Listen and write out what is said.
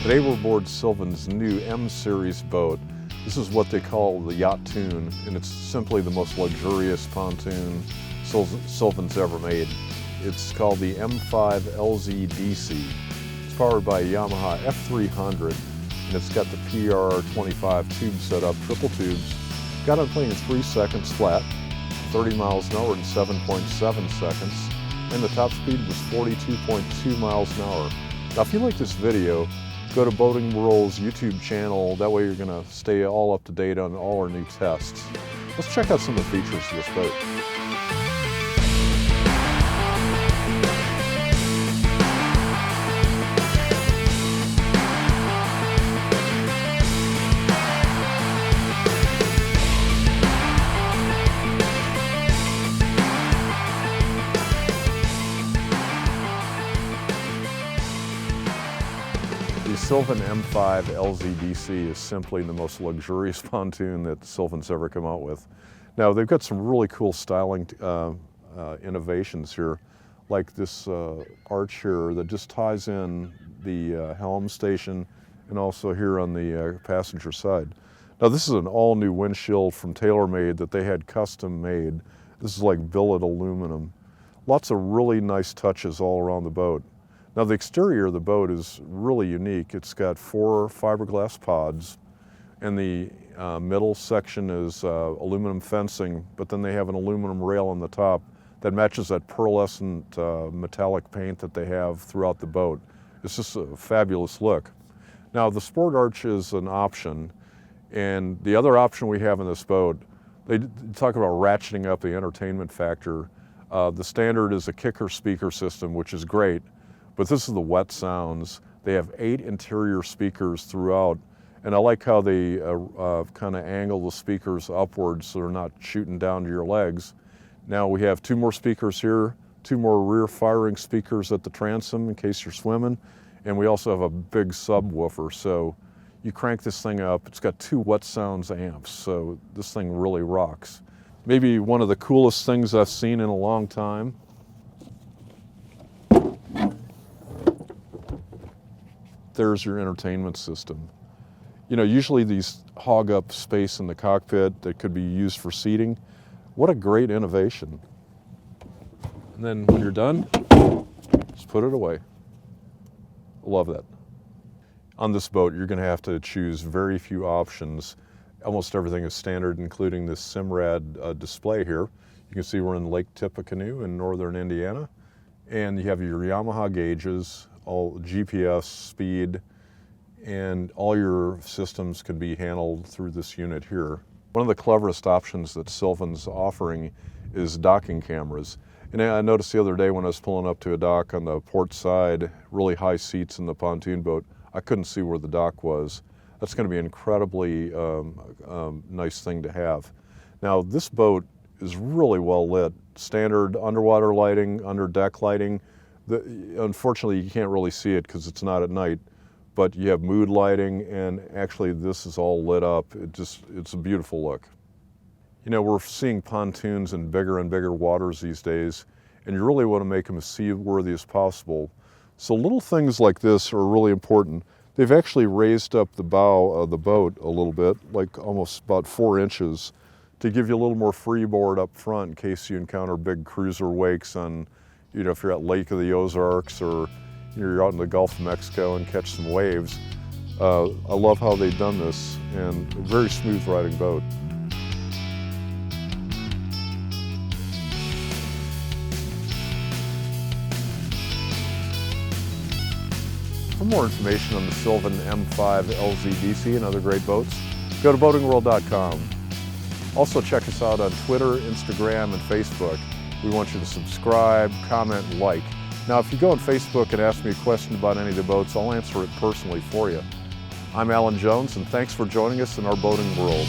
Today we're aboard Sylvan's new M Series boat. This is what they call the Yacht Tune, and it's simply the most luxurious pontoon Sylvan's ever made. It's called the M5 Lz Dc. It's powered by a Yamaha F300, and it's got the PR25 tube set up, triple tubes. Got on plane in 3 seconds flat, 30 miles an hour in 7.7 seconds, and the top speed was 42.2 miles an hour. Now if you like this video, go to Boating World's YouTube channel. That way you're going to stay all up to date on all our new tests. Let's check out some of the features of this boat. The Sylvan M5 Lz Dc is simply the most luxurious pontoon that Sylvan's ever come out with. Now they've got some really cool styling innovations here, like this arch here that just ties in the helm station and also here on the passenger side. Now this is an all-new windshield from TaylorMade that they had custom made. This is like billet aluminum. Lots of really nice touches all around the boat. Now the exterior of the boat is really unique. It's got 4 fiberglass pods, and the middle section is aluminum fencing, but then they have an aluminum rail on the top that matches that pearlescent metallic paint that they have throughout the boat. It's just a fabulous look. Now the sport arch is an option, and the other option we have in this boat, they talk about ratcheting up the entertainment factor. The standard is a kicker speaker system, which is great. But this is the wet sounds. They have 8 interior speakers throughout, and I like how they kind of angle the speakers upwards so they're not shooting down to your legs. Now we have 2 more speakers here, 2 more rear firing speakers at the transom in case you're swimming, and we also have a big subwoofer. So you crank this thing up, it's got 2 wet sounds amps, so this thing really rocks. Maybe one of the coolest things I've seen in a long time. There's your entertainment system. You know, usually these hog up space in the cockpit that could be used for seating. What a great innovation. And then when you're done, just put it away. Love that. On this boat, you're gonna have to choose very few options. Almost everything is standard, including this Simrad display here. You can see we're in Lake Tippecanoe in northern Indiana. And you have your Yamaha gauges, all GPS, speed, and all your systems can be handled through this unit here. One of the cleverest options that Sylvan's offering is docking cameras. And I noticed the other day when I was pulling up to a dock on the port side, really high seats in the pontoon boat, I couldn't see where the dock was. That's going to be an incredibly nice thing to have. Now this boat is really well lit. Standard underwater lighting, under deck lighting. Unfortunately, you can't really see it because it's not at night, but you have mood lighting, and actually this is all lit up. It's a beautiful look. You know, we're seeing pontoons in bigger and bigger waters these days, and you really want to make them as seaworthy as possible. So little things like this are really important. They've actually raised up the bow of the boat a little bit, like almost about 4 inches, to give you a little more freeboard up front in case you encounter big cruiser wakes on, you know, if you're at Lake of the Ozarks or you're out in the Gulf of Mexico and catch some waves. I love how they've done this, and a very smooth riding boat. For more information on the Sylvan M5 Lz Dc and other great boats, go to boatingworld.com. Also check us out on Twitter, Instagram, and Facebook. We want you to subscribe, comment, and like. Now, if you go on Facebook and ask me a question about any of the boats, I'll answer it personally for you. I'm Alan Jones, and thanks for joining us in our boating world.